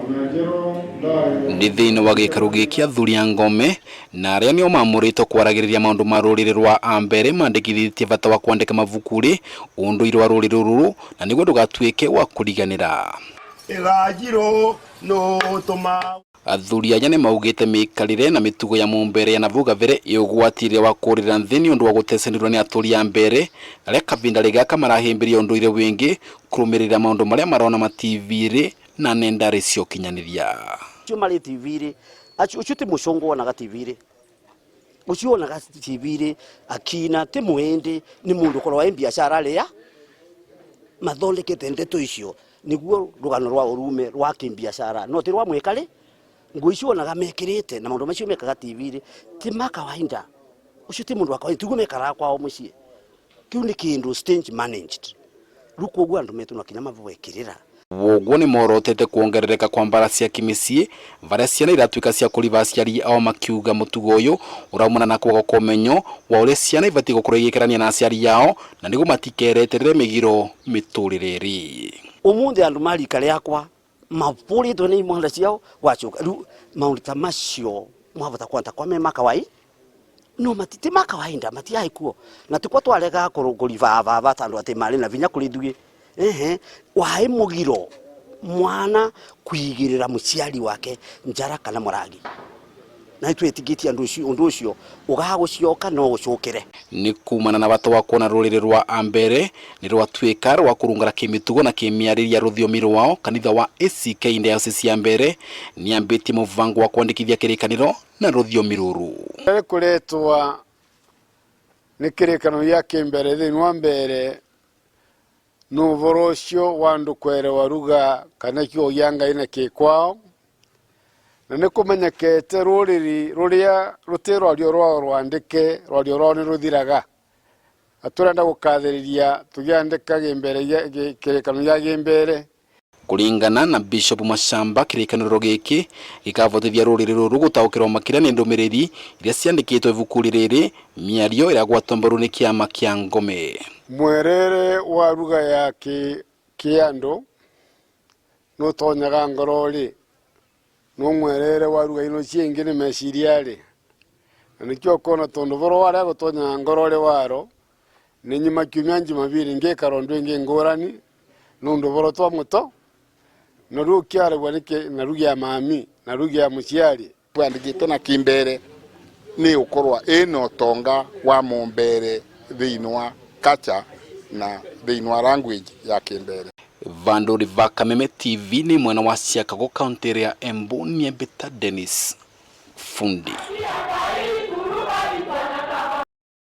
Nĩ thĩinĩ wa gĩikaro gĩkĩ athuri a Ngome na arĩa nĩo mamũrĩtwo kwaragĩrĩria maũndũ ma rũrĩrĩ rwa Ambere mandĩkithĩtie bata wa kwandĩka mabuku-rĩ ũndũire wa rũrĩrĩ rũrũ na nĩguo ndũgatuĩke wa kũriganĩra. Athuri aya nĩ maugĩte mĩikarĩre na mĩtugo ya Mũmbere ya nabau kabere ĩũgwatĩre wa kũrĩra thĩ nĩ ũndũ wa gũtecenĩrwo nĩ atũri a Mbere arĩa kabinda gaka marahĩmbĩria ũndũire wĩngĩ kũrũmĩrĩra maũndũ marĩa marona ma TV-rĩ na nenda-rĩ cia ũkinyanĩria. Ucio mari TV-rĩ ucio ti mũcongo wonaga TV-rĩ ucio wonaga TV-rĩ akina ti mwende ni mũndũ ũkorwo wa biacara rĩa mathondekete ndeto icio niguo rugano rwa urume rwa kimbiacara no ti rwa mwekare ngui icio wonaga mekirite na maũndũ macio mekaga TV-rĩ ti makawaida ucio ti mũndũ wa kawaida tugo mekara kwao mũciĩ kiu ni kindu stage managed ruko gwa andu metu na kinya mavwekirira woguo nĩ morotete kuongerereka kwa mbara cia kimĩciĩ varia ciana iratuĩka cia kũriva aciari ao makiuga mũtugo ũyũ ũraumana na kwaga kũmenyo wa ũrĩa ciana ibatiĩ gũkorwo igĩikarania na aciari ao na nĩguo matikereterere mĩgiro mĩtũrĩre-rĩ. Ũmũthĩ andu marika rĩakwa mavũrĩtwo nĩ imwana ciao gwacoka rĩu maũndũ ta macio mwavota kwanta kwa mema kawaii no matite makawaida matiai kuo na tukwa twarega kũriva vava tandu ati mari na vinya kũrĩ ithuĩ wae mugiro mwana kuigirira muciari wake njara kana mũrangi na itwetigĩtie undu ucio ugagucioka no gucukire ni kumana na bata wa kuona rũrĩrĩ rwa Ambere ni rwatuĩka rwa kũrũngara kĩmĩtugo na kĩmĩarĩria rũthiomi rwao. Kanitha wa ACK Diocese ya Ambere ni ambĩtie mũbango wa kwandĩkithia kĩrĩkanĩro na rũthiomi rũrũ kũretwa nĩ kĩrĩkanĩro gĩa kĩmbere thĩinĩ wa Ambere no vorocio wandu kwerewa ruga kana kio yanga ina kwao na nikumenyekete ruriri ruria rutero ryo rwandike rwario rwo ni ruthiraga aturenda gukathiriria tugiandika gimbere kirekano ya gimbere. Kulingana na Bishop Mashamba kĩrĩkanĩro gĩkĩ gĩkavotithia rũrĩrĩ rũrũ gũtaũkĩrwo makĩria nĩ ndũmĩrĩri iria ciandĩkĩtwo ibuku rĩrĩ mĩario ĩragwatwo mbaru nĩ kĩama kĩa Ngome. Mwerere wa ruga ya kiando no tonyaga ngorori no mwerere wa ruga ino ciengi ni meciriari na nikyo kona tondu voro wara gutonya ngorori waro ni nyuma kiumia njumabiri ngekarondo ingi ngorani no ndo voro twa muto no rukiare wanike na rugi ya mami na rugi ya muciari twandikite na kimbere ni ukorwa ino tonga wa Mũmbere thĩinĩ wa culture na thĩinĩ wa language ya Kimbere. Vanduri va Kameme TV ni mwena wa Siakago kaunti ya Embu ni Beta Dennis Fundi.